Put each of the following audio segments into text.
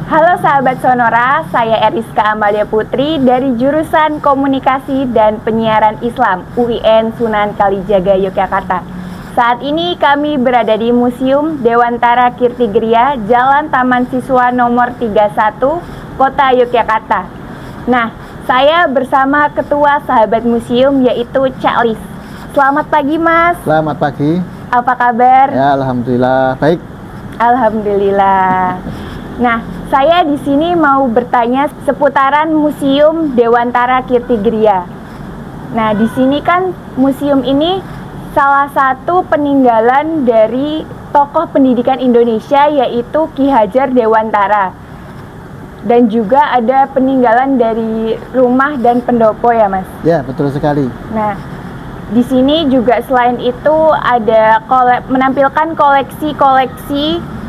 Halo sahabat Sonora, saya Eriska Amalia Putri dari jurusan Komunikasi dan Penyiaran Islam UIN Sunan Kalijaga Yogyakarta. Saat ini kami berada di Museum Dewantara Kirtigria, Jalan Taman Siswa nomor 31, Kota Yogyakarta. Nah, saya bersama Ketua Sahabat Museum yaitu Cak Lis. Selamat pagi Mas. Selamat pagi. Apa kabar? Ya, alhamdulillah baik. Alhamdulillah. Nah, saya di sini mau bertanya seputaran Museum Dewantara Kirtigria. Nah, di sini kan museum ini salah satu peninggalan dari tokoh pendidikan Indonesia yaitu Ki Hajar Dewantara. Dan juga ada peninggalan dari rumah dan pendopo ya, Mas? Ya, betul sekali. Nah, di sini juga selain itu ada menampilkan koleksi-koleksi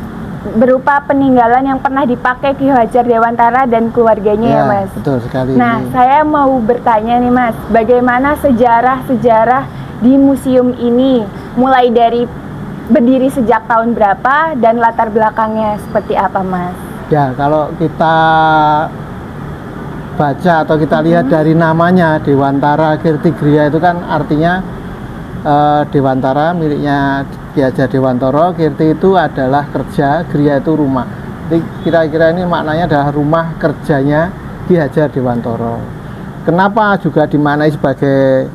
berupa peninggalan yang pernah dipakai Ki Hajar Dewantara dan keluarganya ya, Mas. Betul sekali. Nah, saya mau bertanya nih Mas, bagaimana sejarah-sejarah di museum ini, mulai dari berdiri sejak tahun berapa dan latar belakangnya seperti apa, Mas? Ya, kalau kita baca atau kita lihat dari namanya Dewantara Kirtigria itu kan artinya Dewantara miliknya Ki Hajar Dewantara, Kirti itu adalah kerja, Griya itu rumah. Jadi kira-kira ini maknanya adalah rumah kerjanya Ki Hajar Dewantara. Kenapa juga dimaknai sebagai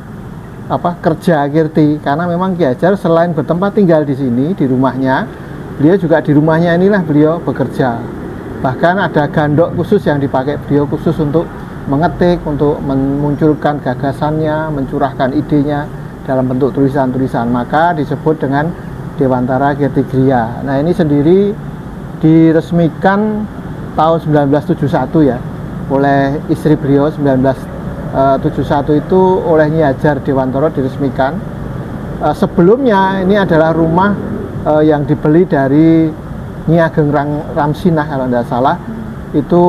kerja Kirti? Karena memang Ki Hajar selain bertempat tinggal di sini di rumahnya, beliau juga di rumahnya inilah beliau bekerja. Bahkan ada gandok khusus yang dipakai beliau khusus untuk mengetik, untuk memunculkan gagasannya, mencurahkan idenya dalam bentuk tulisan-tulisan, maka disebut dengan Dewantara Kirtigria. Nah, ini sendiri diresmikan tahun 1971 ya oleh istri beliau. 1971 itu oleh Nyi Hajar Dewantara diresmikan. Sebelumnya ini adalah rumah yang dibeli dari Nyi Ageng Ramsinah kalau tidak salah. Itu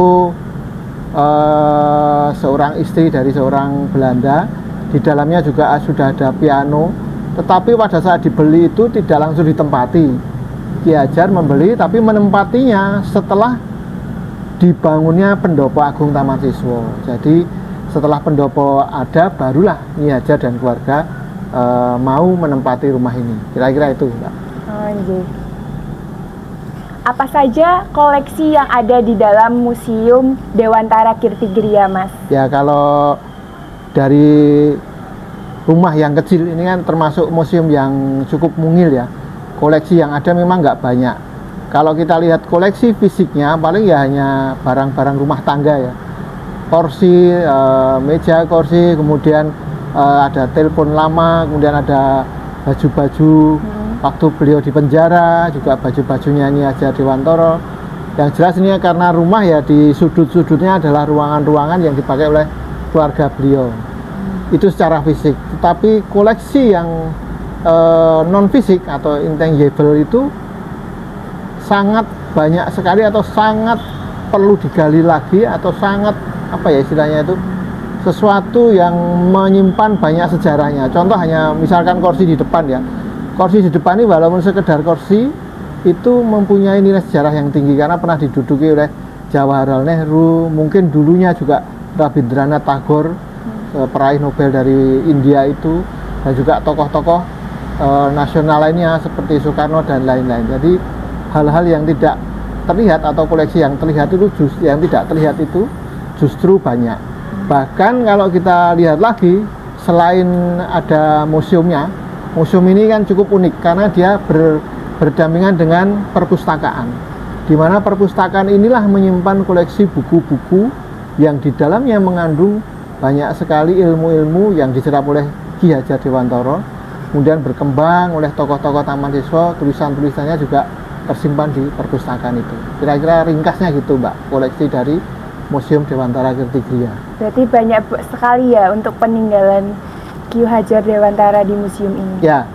seorang istri dari seorang Belanda. Di dalamnya juga sudah ada piano, tetapi pada saat dibeli itu tidak langsung ditempati. Ki Hajar membeli tapi menempatinya setelah dibangunnya pendopo agung Taman Siswa. Jadi setelah pendopo ada, barulah Nyi Hajar dan keluarga mau menempati rumah ini. Kira-kira itu, Mbak. Apa saja koleksi yang ada di dalam Museum Dewantara Kirtigria, Mas? Ya, kalau dari rumah yang kecil ini kan termasuk museum yang cukup mungil ya. Koleksi yang ada memang nggak banyak. Kalau kita lihat koleksi fisiknya paling ya hanya barang-barang rumah tangga ya. Kursi, meja kursi, kemudian ada telepon lama, kemudian ada baju-baju waktu beliau di penjara, juga baju-bajunya Nyi Hajar Dewantara. Yang jelas ini karena rumah ya di sudut-sudutnya adalah ruangan-ruangan yang dipakai oleh keluarga beliau. Itu secara fisik. Tetapi koleksi yang non fisik atau intangible itu sangat banyak sekali atau sangat perlu digali lagi, atau sangat istilahnya itu sesuatu yang menyimpan banyak sejarahnya. Contoh hanya misalkan kursi di depan ya. Kursi di depan ini walaupun sekedar kursi itu mempunyai nilai sejarah yang tinggi karena pernah diduduki oleh Jawaharlal Nehru, mungkin dulunya juga Rabindranath Tagore, peraih Nobel dari India itu, dan juga tokoh-tokoh nasional lainnya seperti Soekarno dan lain-lain. Jadi hal-hal yang tidak terlihat atau koleksi yang terlihat itu yang tidak terlihat itu justru banyak. Bahkan kalau kita lihat lagi, selain ada museumnya, museum ini kan cukup unik karena dia berdampingan dengan perpustakaan, di mana perpustakaan inilah menyimpan koleksi buku-buku yang di dalamnya mengandung banyak sekali ilmu-ilmu yang diserap oleh Ki Hajar Dewantara, kemudian berkembang oleh tokoh-tokoh Taman Siswa, tulisan-tulisannya juga tersimpan di perpustakaan itu. Kira-kira ringkasnya gitu, Mbak, koleksi dari Museum Dewantara Kirtigria. Berarti banyak sekali ya untuk peninggalan Ki Hajar Dewantara di museum ini. Ya,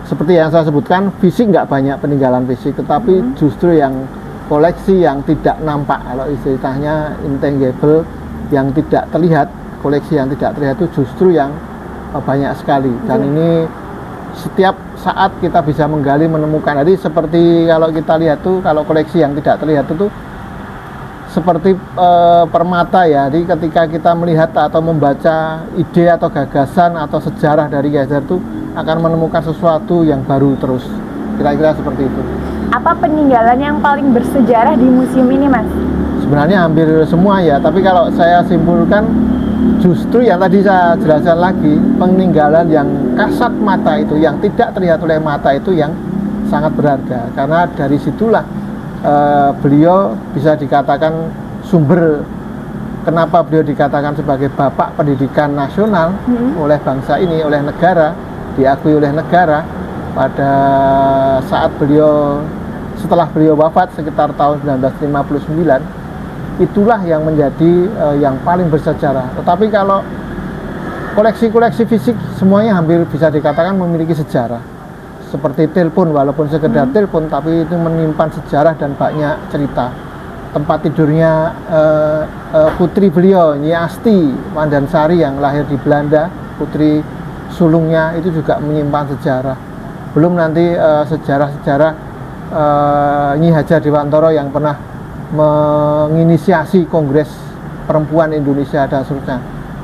seperti yang saya sebutkan, fisik nggak banyak peninggalan fisik, tetapi justru yang koleksi yang tidak nampak, kalau istilahnya intangible, yang tidak terlihat, koleksi yang tidak terlihat itu justru yang banyak sekali. Dan ini setiap saat kita bisa menggali, menemukan. Jadi seperti kalau kita lihat tuh, kalau koleksi yang tidak terlihat itu seperti permata ya. Jadi ketika kita melihat atau membaca ide atau gagasan atau sejarah dari Ki Hajar itu akan menemukan sesuatu yang baru terus. Kira-kira seperti itu. Apa peninggalan yang paling bersejarah di museum ini, Mas? Sebenarnya hampir semua ya, tapi kalau saya simpulkan justru yang tadi saya jelaskan lagi, peninggalan yang kasat mata itu, yang tidak terlihat oleh mata itu yang sangat berharga. Karena dari situlah beliau bisa dikatakan sumber kenapa beliau dikatakan sebagai bapak pendidikan nasional oleh bangsa ini, oleh negara, diakui oleh negara pada saat beliau, setelah beliau wafat sekitar tahun 1959. Itulah yang menjadi yang paling bersejarah. Tetapi kalau koleksi-koleksi fisik semuanya hampir bisa dikatakan memiliki sejarah. Seperti telepon, walaupun sekedar telepon, tapi itu menyimpan sejarah dan banyak cerita. Tempat tidurnya putri beliau, Nyi Asti Wandansari yang lahir di Belanda, putri sulungnya itu juga menyimpan sejarah. Belum nanti sejarah-sejarah Nyi Hajar Dewantara yang pernah menginisiasi Kongres Perempuan Indonesia dan seterusnya.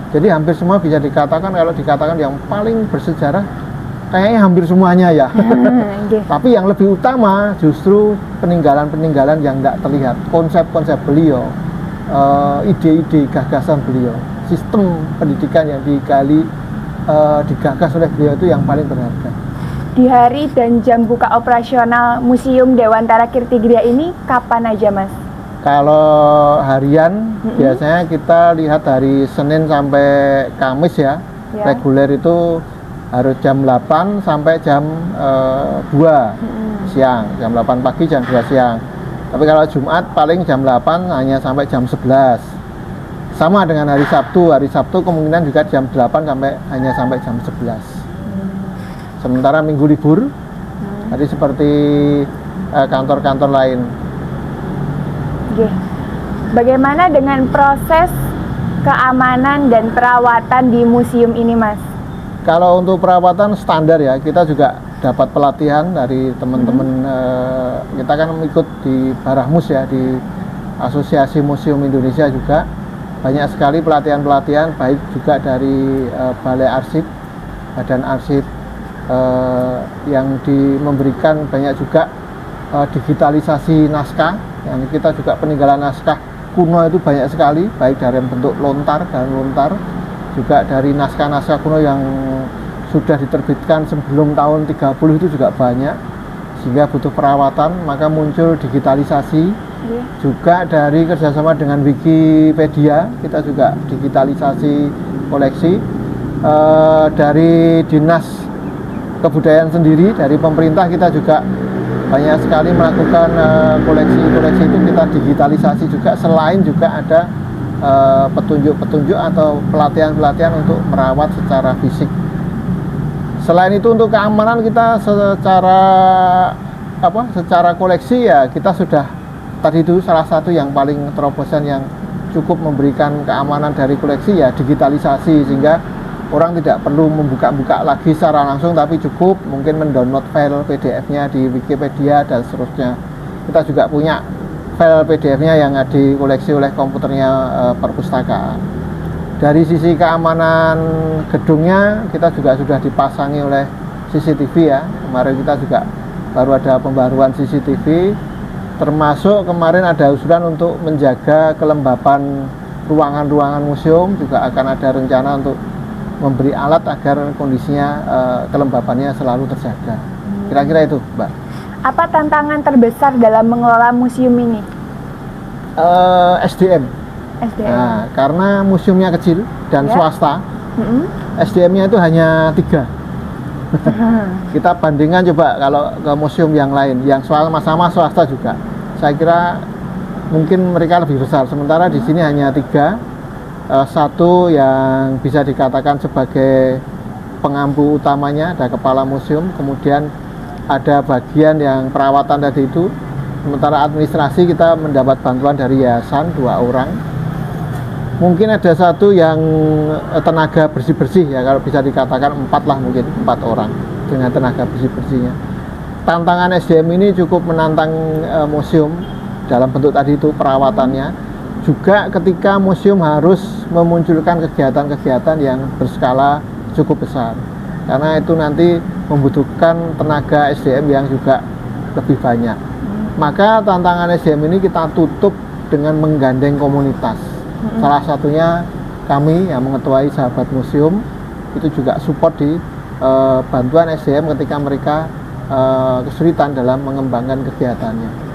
Jadi hampir semua bisa dikatakan, kalau dikatakan yang paling bersejarah kayaknya hampir semuanya ya. Tapi yang lebih utama justru peninggalan-peninggalan yang tidak terlihat, konsep-konsep beliau, ide-ide gagasan beliau, sistem pendidikan yang digagas oleh beliau itu yang paling berharga. Di hari dan jam buka operasional Museum Dewantara Kirtigria ini kapan aja, Mas? Kalau harian biasanya kita lihat dari Senin sampai Kamis ya. Reguler itu harus jam 8 sampai jam 2 siang, jam 8 pagi, jam 2 siang. Tapi kalau Jumat paling jam 8 hanya sampai jam 11. Sama dengan hari Sabtu kemungkinan juga jam 8 hanya sampai jam 11. Sementara minggu libur, jadi seperti kantor-kantor lain. Oke. Bagaimana dengan proses keamanan dan perawatan di museum ini, Mas? Kalau untuk perawatan standar ya, kita juga dapat pelatihan dari teman-teman. Kita kan ikut di Barahmus ya, di Asosiasi Museum Indonesia juga. Banyak sekali pelatihan-pelatihan, baik juga dari Balai Arsip, Badan Arsip, yang memberikan banyak juga digitalisasi naskah. Yang kita juga peninggalan naskah kuno itu banyak sekali, baik dari bentuk lontar dan lontar, juga dari naskah-naskah kuno yang sudah diterbitkan sebelum tahun 30 itu juga banyak, sehingga butuh perawatan, maka muncul digitalisasi. Juga dari kerjasama dengan Wikipedia, kita juga digitalisasi koleksi. Dari Dinas Kebudayaan sendiri, dari pemerintah kita juga banyak sekali melakukan koleksi-koleksi itu kita digitalisasi juga, selain juga ada petunjuk-petunjuk atau pelatihan-pelatihan untuk merawat secara fisik. Selain itu untuk keamanan kita secara koleksi ya, kita sudah tadi itu salah satu yang paling terobosan yang cukup memberikan keamanan dari koleksi ya digitalisasi, sehingga orang tidak perlu membuka-buka lagi secara langsung, tapi cukup mungkin mendownload file PDF-nya di Wikipedia dan seterusnya. Kita juga punya file PDF-nya yang dikoleksi oleh komputernya perpustakaan. Dari sisi keamanan gedungnya, kita juga sudah dipasangi oleh CCTV ya. Kemarin kita juga baru ada pembaruan CCTV, termasuk kemarin ada usulan untuk menjaga kelembapan ruangan-ruangan museum, juga akan ada rencana untuk memberi alat agar kondisinya kelembapannya selalu terjaga. Kira-kira itu, Mbak. Apa tantangan terbesar dalam mengelola museum ini? SDM. Nah, karena museumnya kecil dan swasta, SDM-nya itu hanya 3. Kita bandingkan coba kalau ke museum yang lain, yang sama swasta juga, saya kira mungkin mereka lebih besar. Sementara di sini hanya 3. Satu yang bisa dikatakan sebagai pengampu utamanya, ada kepala museum, kemudian ada bagian yang perawatan tadi itu. Sementara administrasi kita mendapat bantuan dari yayasan 2 orang. Mungkin ada satu yang tenaga bersih-bersih ya, kalau bisa dikatakan 4 lah, mungkin 4 orang dengan tenaga bersih-bersihnya. Tantangan SDM ini cukup menantang museum dalam bentuk tadi itu perawatannya. juga ketika museum harus memunculkan kegiatan-kegiatan yang berskala cukup besar, karena itu nanti membutuhkan tenaga SDM yang juga lebih banyak. Maka tantangan SDM ini kita tutup dengan menggandeng komunitas. Salah satunya kami yang mengetuai Sahabat Museum itu juga support di bantuan SDM ketika mereka kesulitan dalam mengembangkan kegiatannya.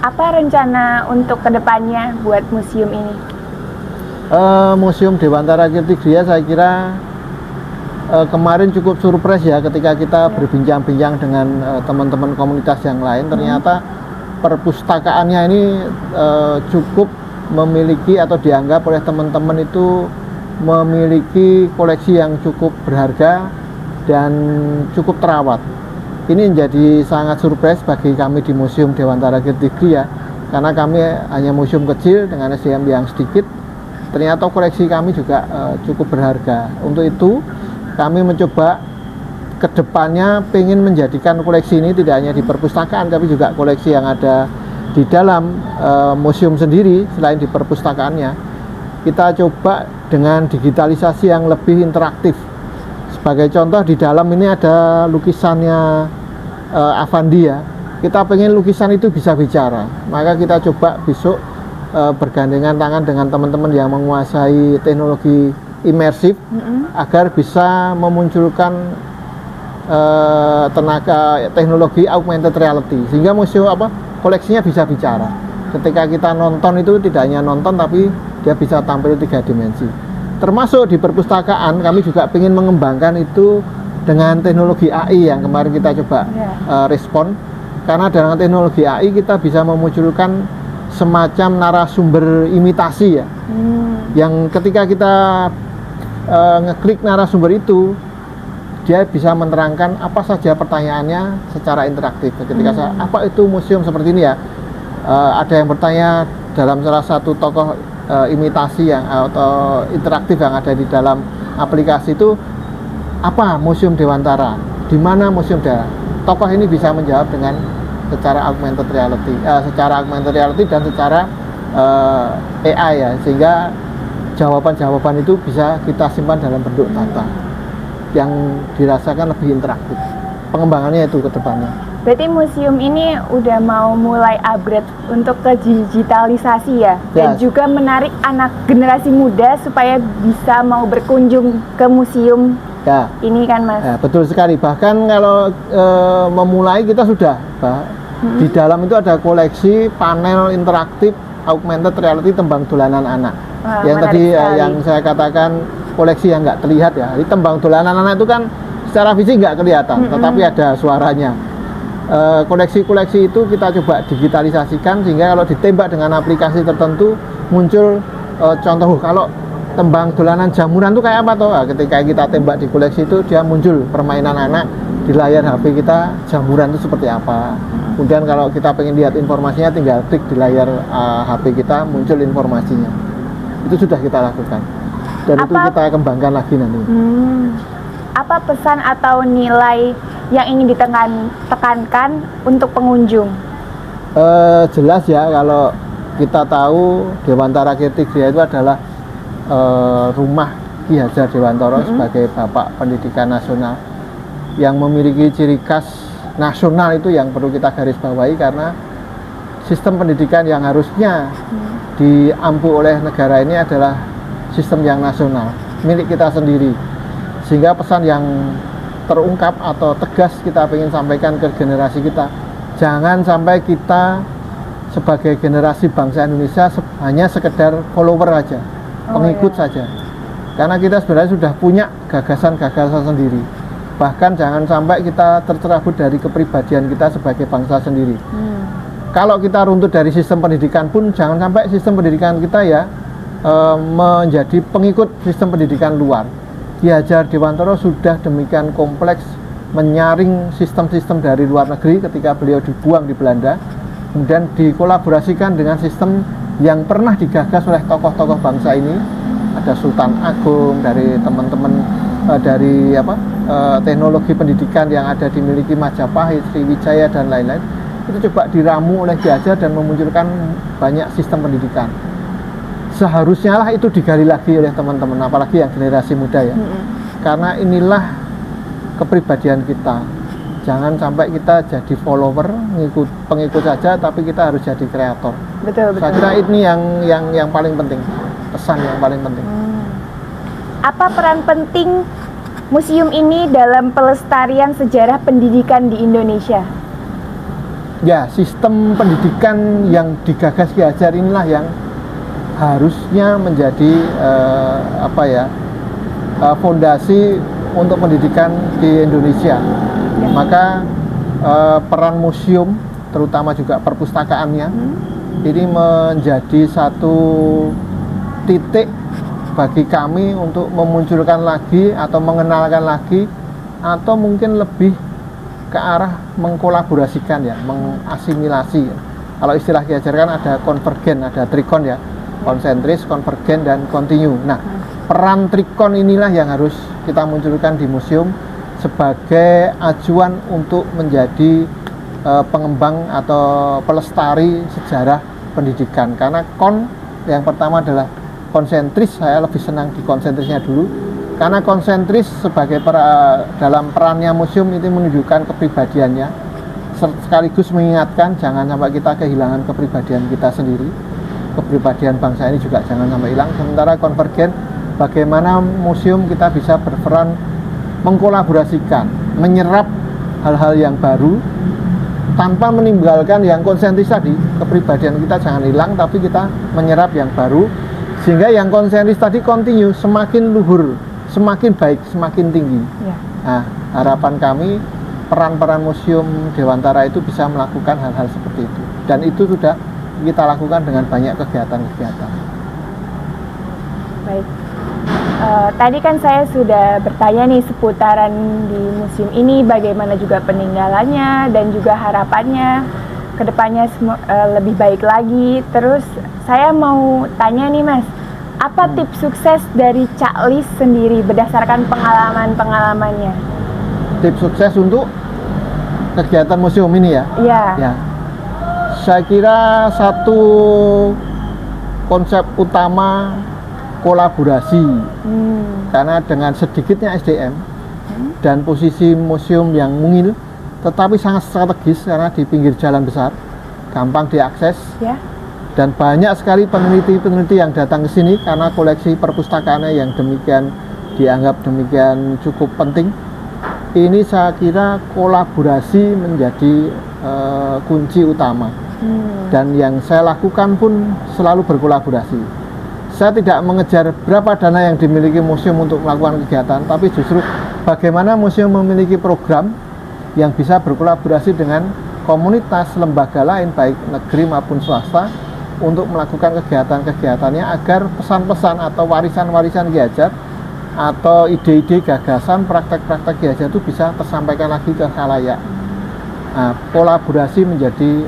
Apa rencana untuk kedepannya buat museum ini? Museum Dewantara Kirti-Griya saya kira kemarin cukup surprise ya ketika kita berbincang-bincang dengan teman-teman komunitas yang lain. Ternyata perpustakaannya ini cukup memiliki atau dianggap oleh teman-teman itu memiliki koleksi yang cukup berharga dan cukup terawat. Ini menjadi sangat surprise bagi kami di Museum Dewantara Kirti-Griya, karena kami hanya museum kecil dengan SDM yang sedikit. Ternyata koleksi kami juga cukup berharga. Untuk itu kami mencoba kedepannya pengen menjadikan koleksi ini tidak hanya di perpustakaan, tapi juga koleksi yang ada di dalam museum sendiri selain di perpustakaannya. Kita coba dengan digitalisasi yang lebih interaktif. Sebagai contoh, di dalam ini ada lukisannya Avandi ya. Kita pengen lukisan itu bisa bicara. Maka kita coba besok bergandengan tangan dengan teman-teman yang menguasai teknologi imersif agar bisa memunculkan tenaga teknologi augmented reality, sehingga museum koleksinya bisa bicara. Ketika kita nonton itu tidak hanya nonton, tapi dia bisa tampil 3 dimensi. Termasuk di perpustakaan kami juga ingin mengembangkan itu dengan teknologi AI yang kemarin kita coba respon, karena dengan teknologi AI kita bisa memunculkan semacam narasumber imitasi ya, yang ketika kita ngeklik narasumber itu, dia bisa menerangkan apa saja pertanyaannya secara interaktif. Ketika saya, apa itu museum seperti ini ya, ada yang bertanya dalam salah satu tokoh imitasi yang atau interaktif yang ada di dalam aplikasi itu, apa Museum Dewantara, di mana Museum Dewantara. Tokoh ini bisa menjawab dengan secara augmented reality, dan secara AI ya, sehingga jawaban-jawaban itu bisa kita simpan dalam bentuk data yang dirasakan lebih interaktif. Pengembangannya itu ke depannya. Berarti museum ini udah mau mulai upgrade untuk ke digitalisasi ya, dan juga menarik anak generasi muda supaya bisa mau berkunjung ke museum ini kan Mas? Ya, betul sekali. Bahkan kalau memulai kita sudah di dalam itu ada koleksi panel interaktif augmented reality tembang dolanan anak. Yang tadi yang saya katakan koleksi yang nggak terlihat ya. Jadi tembang dolanan anak itu kan secara fisik nggak kelihatan, tetapi ada suaranya. Koleksi-koleksi itu kita coba digitalisasikan sehingga kalau ditembak dengan aplikasi tertentu muncul contoh, kalau tembang dolanan jamuran itu kayak apa toh? Nah, ketika kita tembak di koleksi itu dia muncul permainan anak di layar HP kita, jamuran itu seperti apa. Kemudian kalau kita pengen lihat informasinya tinggal klik di layar HP kita, muncul informasinya. Itu sudah kita lakukan dan itu kita kembangkan lagi nanti. Apa pesan atau nilai yang ingin ditekankan untuk pengunjung? Jelas ya, kalau kita tahu Dewantara Kirti-Griya itu adalah rumah Ki Hajar Dewantara sebagai Bapak Pendidikan Nasional yang memiliki ciri khas nasional. Itu yang perlu kita garis bawahi, karena sistem pendidikan yang harusnya diampu oleh negara ini adalah sistem yang nasional, milik kita sendiri. Sehingga pesan yang terungkap atau tegas kita ingin sampaikan ke generasi kita, jangan sampai kita sebagai generasi bangsa Indonesia hanya sekedar follower aja, pengikut saja. Karena kita sebenarnya sudah punya gagasan-gagasan sendiri. Bahkan jangan sampai kita tercerabut dari kepribadian kita sebagai bangsa sendiri. Kalau kita runtut dari sistem pendidikan pun, jangan sampai sistem pendidikan kita ya menjadi pengikut sistem pendidikan luar. Ki Hajar Dewantara sudah demikian kompleks menyaring sistem-sistem dari luar negeri ketika beliau dibuang di Belanda, kemudian dikolaborasikan dengan sistem yang pernah digagas oleh tokoh-tokoh bangsa ini. Ada Sultan Agung, dari teman-teman dari teknologi pendidikan yang ada dimiliki Majapahit, Sriwijaya dan lain-lain. itu coba diramu oleh Ki Hajar dan memunculkan banyak sistem pendidikan. Seharusnya lah itu digali lagi oleh teman-teman, apalagi yang generasi muda ya. Karena inilah kepribadian kita. Jangan sampai kita jadi follower, pengikut saja, tapi kita harus jadi kreator. Betul. Saya kira ini yang paling penting, pesan yang paling penting. Apa peran penting museum ini dalam pelestarian sejarah pendidikan di Indonesia? Ya, sistem pendidikan yang digagas Ki Hajar inilah yang harusnya menjadi fondasi untuk pendidikan di Indonesia. Maka peran museum, terutama juga perpustakaannya, ini menjadi satu titik bagi kami untuk memunculkan lagi atau mengenalkan lagi, atau mungkin lebih ke arah mengkolaborasikan ya, mengasimilasi. Kalau istilah Ki Hajar kan ada konvergen, ada trikon ya, konsentris, konvergen, dan kontinu. Nah, peran trikon inilah yang harus kita munculkan di museum sebagai acuan untuk menjadi pengembang atau pelestari sejarah pendidikan. Karena yang pertama adalah konsentris, saya lebih senang di konsentrisnya dulu. Karena konsentris sebagai dalam perannya museum itu menunjukkan kepribadiannya, sekaligus mengingatkan jangan sampai kita kehilangan kepribadian kita sendiri. Kepribadian bangsa ini juga jangan sampai hilang. Sementara konvergen, bagaimana museum kita bisa berperan mengkolaborasikan, menyerap hal-hal yang baru tanpa meninggalkan yang konsentris tadi. Kepribadian kita jangan hilang, tapi kita menyerap yang baru, sehingga yang konsentris tadi kontinu, semakin luhur, semakin baik, semakin tinggi. Nah, harapan kami peran-peran museum Dewantara itu bisa melakukan hal-hal seperti itu, dan itu sudah kita lakukan dengan banyak kegiatan-kegiatan. Baik, tadi kan saya sudah bertanya nih seputaran di museum ini, bagaimana juga peninggalannya dan juga harapannya kedepannya lebih baik lagi. Terus saya mau tanya nih Mas, apa tips sukses dari Cak Lis sendiri berdasarkan pengalaman-pengalamannya? Tips sukses untuk kegiatan museum ini ya? Iya. Ya. Saya kira satu konsep utama kolaborasi, karena dengan sedikitnya SDM dan posisi museum yang mungil, tetapi sangat strategis karena di pinggir jalan besar, gampang diakses, dan banyak sekali peneliti-peneliti yang datang ke sini karena koleksi perpustakaannya yang demikian dianggap demikian cukup penting. Ini saya kira kolaborasi menjadi kunci utama. Dan yang saya lakukan pun selalu berkolaborasi. Saya tidak mengejar berapa dana yang dimiliki museum untuk melakukan kegiatan, tapi justru bagaimana museum memiliki program yang bisa berkolaborasi dengan komunitas, lembaga lain, baik negeri maupun swasta, untuk melakukan kegiatan-kegiatannya agar pesan-pesan atau warisan-warisan Ki Hajar atau ide-ide, gagasan, praktek-praktek Ki Hajar itu bisa tersampaikan lagi ke khalayak. Nah, kolaborasi menjadi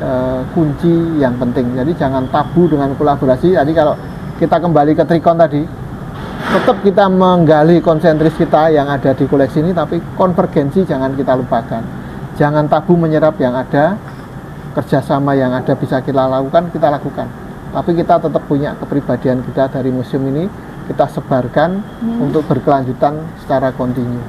kunci yang penting. Jadi jangan tabu dengan kolaborasi. Jadi kalau kita kembali ke trikon tadi, tetap kita menggali konsentris kita yang ada di koleksi ini, tapi konvergensi jangan kita lupakan. Jangan tabu menyerap yang ada, kerjasama yang ada bisa kita lakukan. Tapi kita tetap punya kepribadian kita dari museum ini, kita sebarkan untuk berkelanjutan secara kontinu.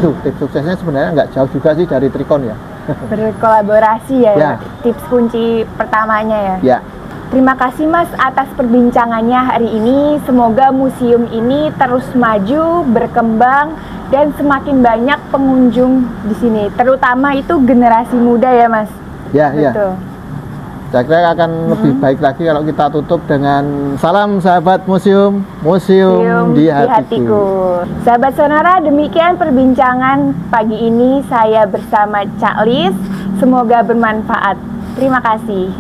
Itu tips suksesnya sebenarnya nggak jauh juga sih dari trikon ya. Berkolaborasi ya, tips kunci pertamanya ya. Ya. Terima kasih Mas atas perbincangannya hari ini. Semoga museum ini terus maju, berkembang, dan semakin banyak pengunjung di sini. Terutama itu generasi muda ya Mas. Ya, betul. Ya. Saya kira akan lebih baik lagi kalau kita tutup dengan salam sahabat museum, museum di hatiku. Sahabat Sonora, demikian perbincangan pagi ini saya bersama Cak Lis. Semoga bermanfaat. Terima kasih.